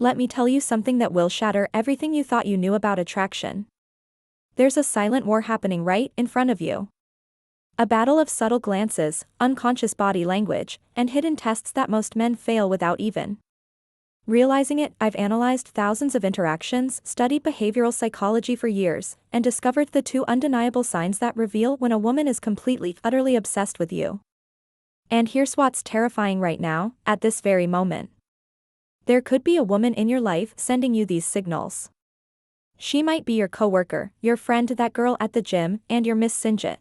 Let me tell you something that will shatter everything you thought you knew about attraction. There's a silent war happening right in front of you. A battle of subtle glances, unconscious body language, and hidden tests that most men fail without even realizing it. I've analyzed thousands of interactions, studied behavioral psychology for years, and discovered the two undeniable signs that reveal when a woman is completely, utterly obsessed with you. And here's what's terrifying right now, at this very moment. There could be a woman in your life sending you these signals. She might be your coworker, your friend, that girl at the gym, and your Miss Sinjit.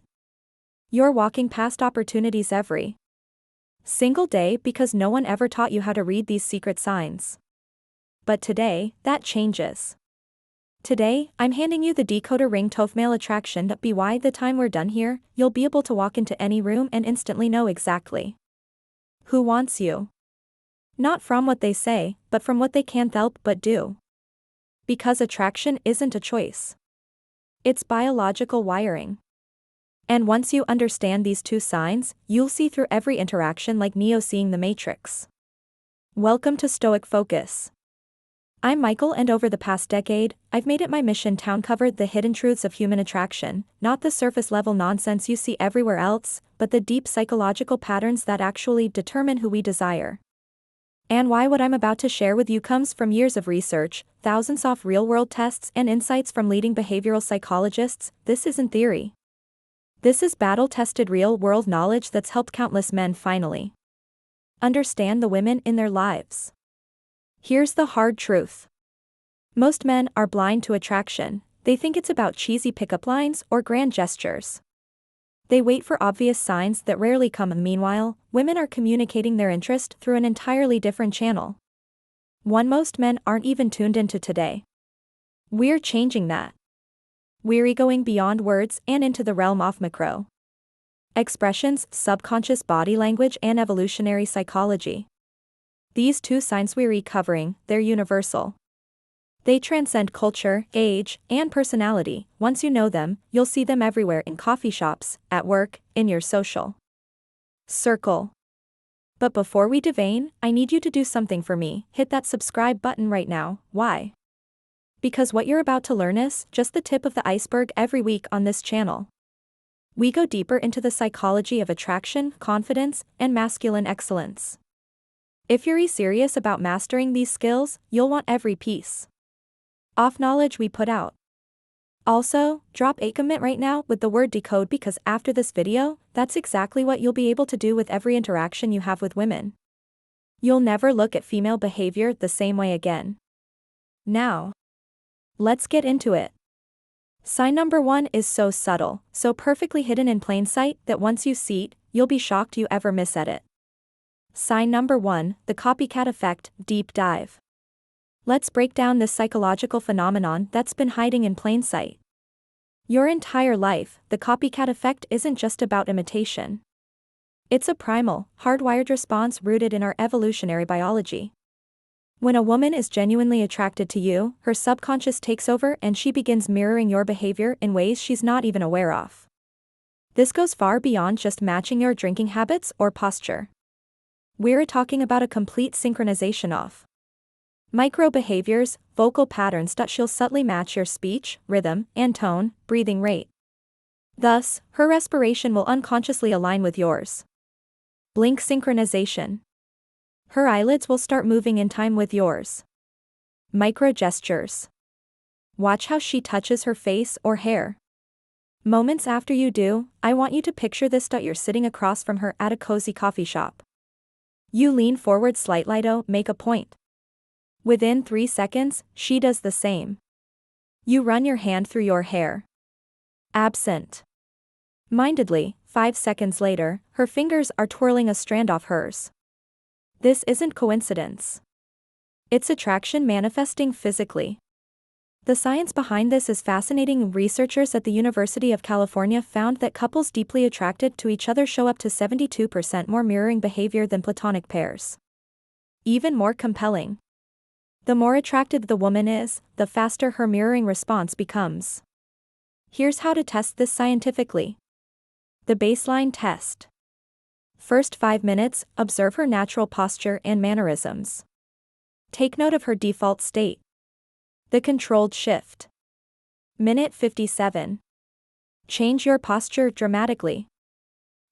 You're walking past opportunities every single day because no one ever taught you how to read these secret signs. But today, that changes. Today, I'm handing you the decoder ring to male attraction. By the time we're done here, you'll be able to walk into any room and instantly know exactly who wants you. Not from what they say, but from what they can't help but do. Because attraction isn't a choice. It's biological wiring. And once you understand these two signs, you'll see through every interaction like Neo seeing the Matrix. Welcome to Stoic Focus. I'm Michael, and over the past decade, I've made it my mission to uncover the hidden truths of human attraction, not the surface-level nonsense you see everywhere else, but the deep psychological patterns that actually determine who we desire. And why what I'm about to share with you comes from years of research, thousands of real-world tests, and insights from leading behavioral psychologists. This isn't theory. This is battle-tested real-world knowledge that's helped countless men finally understand the women in their lives. Here's the hard truth. Most men are blind to attraction. They think it's about cheesy pickup lines or grand gestures. They wait for obvious signs that rarely come. Meanwhile, women are communicating their interest through an entirely different channel. One most men aren't even tuned into today. We're changing that. We're going beyond words and into the realm of micro expressions, subconscious body language, and evolutionary psychology. These two signs we're covering, they're universal. They transcend culture, age, and personality. Once you know them, you'll see them everywhere, in coffee shops, at work, in your social circle. But before we divine, I need you to do something for me. Hit that subscribe button right now. Why? Because what you're about to learn is just the tip of the iceberg. Every week on this channel, we go deeper into the psychology of attraction, confidence, and masculine excellence. If you're serious about mastering these skills, you'll want every piece of knowledge we put out. Also, drop a comment right now with the word decode, because after this video, that's exactly what you'll be able to do with every interaction you have with women. You'll never look at female behavior the same way again. Now, let's get into it. Sign number 1 is so subtle, so perfectly hidden in plain sight, that once you see it, you'll be shocked you ever miss at it. Sign number 1, the copycat effect. Deep dive. Let's break down this psychological phenomenon that's been hiding in plain sight. Your entire life, the copycat effect isn't just about imitation. It's a primal, hardwired response rooted in our evolutionary biology. When a woman is genuinely attracted to you, her subconscious takes over and she begins mirroring your behavior in ways she's not even aware of. This goes far beyond just matching your drinking habits or posture. We're talking about a complete synchronization of micro behaviors, vocal patterns that she'll subtly match your speech, rhythm, and tone, breathing rate. Thus, her respiration will unconsciously align with yours. Blink synchronization. Her eyelids will start moving in time with yours. Micro gestures. Watch how she touches her face or hair. Moments after you do, I want you to picture this: you're sitting across from her at a cozy coffee shop. You lean forward slightly to make a point. Within 3 seconds, she does the same. You run your hand through your hair. Absent mindedly, 5 seconds later, her fingers are twirling a strand off hers. This isn't coincidence. It's attraction manifesting physically. The science behind this is fascinating. Researchers at the University of California found that couples deeply attracted to each other show up to 72% more mirroring behavior than platonic pairs. Even more compelling, the more attracted the woman is, the faster her mirroring response becomes. Here's how to test this scientifically. The baseline test. First 5 minutes, observe her natural posture and mannerisms. Take note of her default state. The controlled shift. Minute 57. Change your posture dramatically.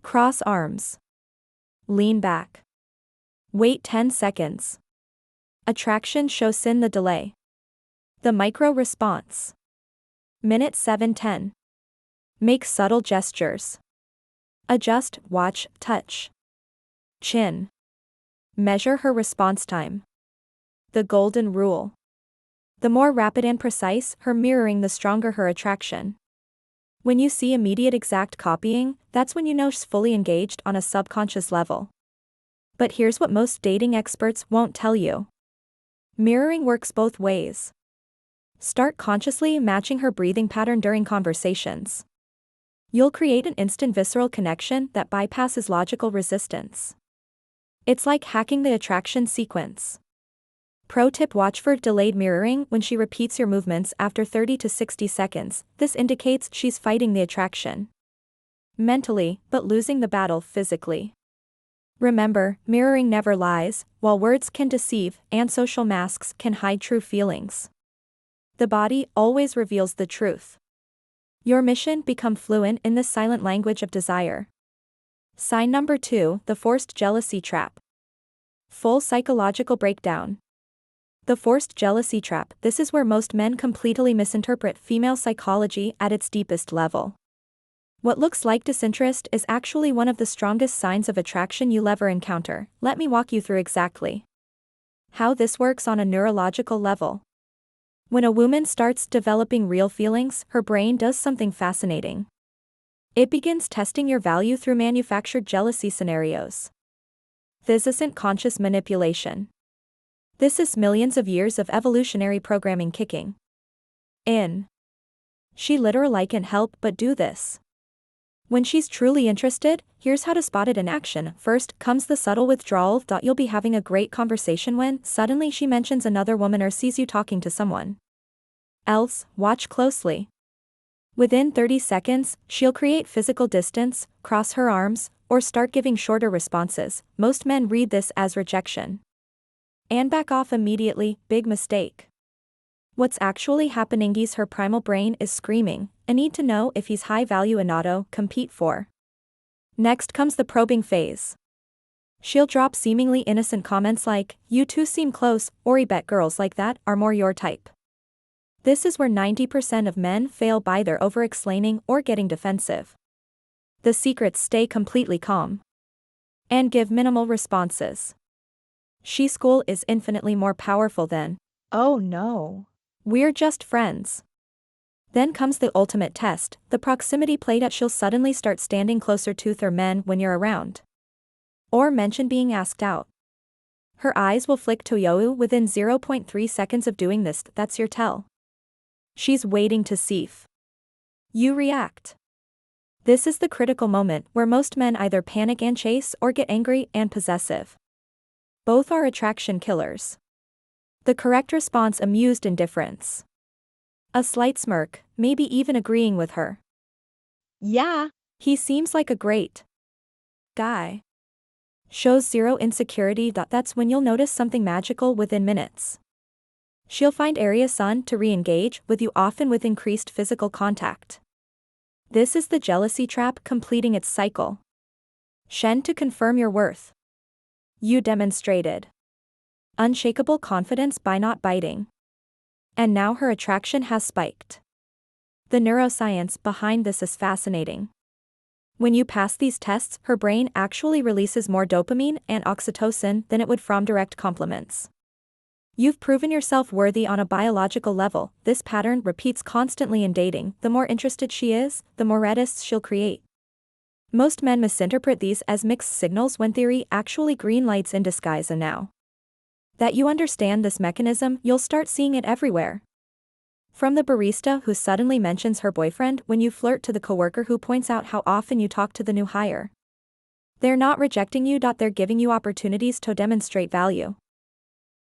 Cross arms. Lean back. Wait 10 seconds. Attraction shows in the delay. The micro response. Minute 7:10. Make subtle gestures. Adjust, watch, touch. Chin. Measure her response time. The golden rule. The more rapid and precise her mirroring, the stronger her attraction. When you see immediate exact copying, that's when you know she's fully engaged on a subconscious level. But here's what most dating experts won't tell you. Mirroring works both ways. Start consciously matching her breathing pattern during conversations. You'll create an instant visceral connection that bypasses logical resistance. It's like hacking the attraction sequence. Pro tip: watch for delayed mirroring when she repeats your movements after 30 to 60 seconds. This indicates she's fighting the attraction mentally, but losing the battle physically. Remember, mirroring never lies, while words can deceive and social masks can hide true feelings. The body always reveals the truth. Your mission: become fluent in this silent language of desire. Sign number 2, the forced jealousy trap. Full psychological breakdown. The forced jealousy trap. This is where most men completely misinterpret female psychology at its deepest level. What looks like disinterest is actually one of the strongest signs of attraction you'll ever encounter. Let me walk you through exactly how this works on a neurological level. When a woman starts developing real feelings, her brain does something fascinating. It begins testing your value through manufactured jealousy scenarios. This isn't conscious manipulation. This is millions of years of evolutionary programming kicking in. She literally can't help but do this. When she's truly interested, here's how to spot it in action. First comes the subtle withdrawal. You'll be having a great conversation when suddenly she mentions another woman or sees you talking to someone else. Watch closely. Within 30 seconds, she'll create physical distance, cross her arms, or start giving shorter responses. Most men read this as rejection and back off immediately. Big mistake. What's actually happening is her primal brain is screaming, "I need to know if he's high value and auto compete for." Next comes the probing phase. She'll drop seemingly innocent comments like, "You two seem close," or "I bet girls like that are more your type." This is where 90% of men fail by their over-explaining or getting defensive. The secrets: stay completely calm and give minimal responses. She school is infinitely more powerful than, "Oh no, we're just friends." Then comes the ultimate test, the proximity play. She'll suddenly start standing closer to her men when you're around, or mention being asked out. Her eyes will flick to you within 0.3 seconds of doing this. That's your tell. She's waiting to see if you react. This is the critical moment where most men either panic and chase or get angry and possessive. Both are attraction killers. The correct response: amused indifference. A slight smirk, maybe even agreeing with her. "Yeah, he seems like a great guy." Shows zero insecurity. That's when you'll notice something magical within minutes. She'll find areas to re-engage with you, often with increased physical contact. This is the jealousy trap completing its cycle. Shen: to confirm your worth. You demonstrated unshakable confidence by not biting. And now her attraction has spiked. The neuroscience behind this is fascinating. When you pass these tests, her brain actually releases more dopamine and oxytocin than it would from direct compliments. You've proven yourself worthy on a biological level. This pattern repeats constantly in dating. The more interested she is, the more reddists she'll create. Most men misinterpret these as mixed signals when theory actually green lights in disguise. And now that you understand this mechanism, you'll start seeing it everywhere. From the barista who suddenly mentions her boyfriend when you flirt to the coworker who points out how often you talk to the new hire. They're not rejecting you. They're giving you opportunities to demonstrate value.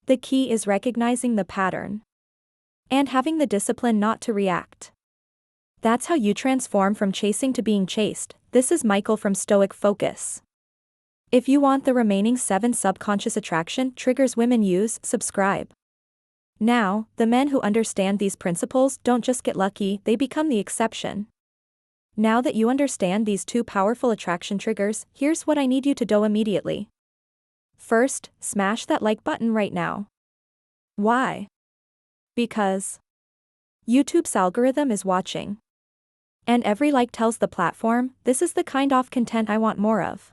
The key is recognizing the pattern and having the discipline not to react. That's how you transform from chasing to being chased. This is Michael from Stoic Focus. If you want the remaining 7 subconscious attraction triggers women use, subscribe. Now, the men who understand these principles don't just get lucky, they become the exception. Now that you understand these 2 powerful attraction triggers, here's what I need you to do immediately. First, smash that like button right now. Why? Because YouTube's algorithm is watching. And every like tells the platform, this is the kind of content I want more of.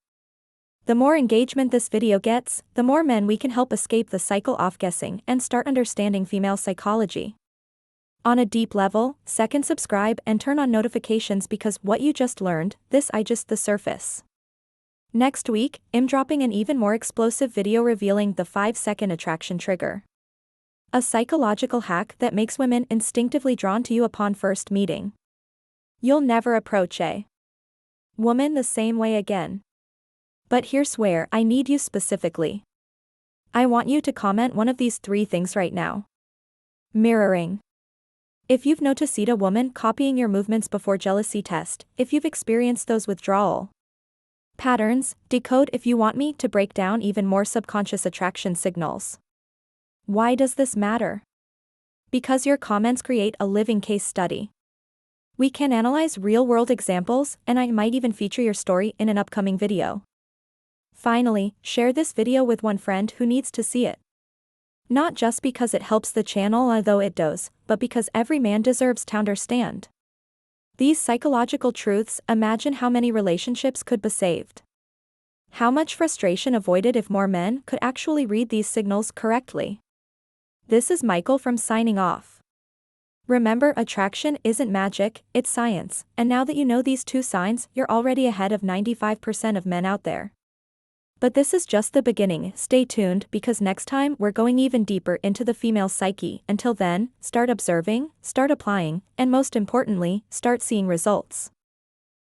The more engagement this video gets, the more men we can help escape the cycle of guessing and start understanding female psychology. On a deep level, second, subscribe and turn on notifications because what you just learned, this is just the surface. Next week, I'm dropping an even more explosive video revealing the 5-second attraction trigger. A psychological hack that makes women instinctively drawn to you upon first meeting. You'll never approach a woman the same way again. But here's where I need you specifically. I want you to comment one of these 3 things right now. Mirroring. If you've noticed a woman copying your movements before jealousy test, if you've experienced those withdrawal patterns, decode if you want me to break down even more subconscious attraction signals. Why does this matter? Because your comments create a living case study. We can analyze real-world examples, and I might even feature your story in an upcoming video. Finally, share this video with one friend who needs to see it. Not just because it helps the channel, although it does, but because every man deserves to understand these psychological truths. Imagine how many relationships could be saved. How much frustration avoided if more men could actually read these signals correctly. This is Michael from signing off. Remember, attraction isn't magic, it's science, and now that you know these 2 signs, you're already ahead of 95% of men out there. But this is just the beginning. Stay tuned because next time we're going even deeper into the female psyche. Until then, start observing, start applying, and most importantly, start seeing results.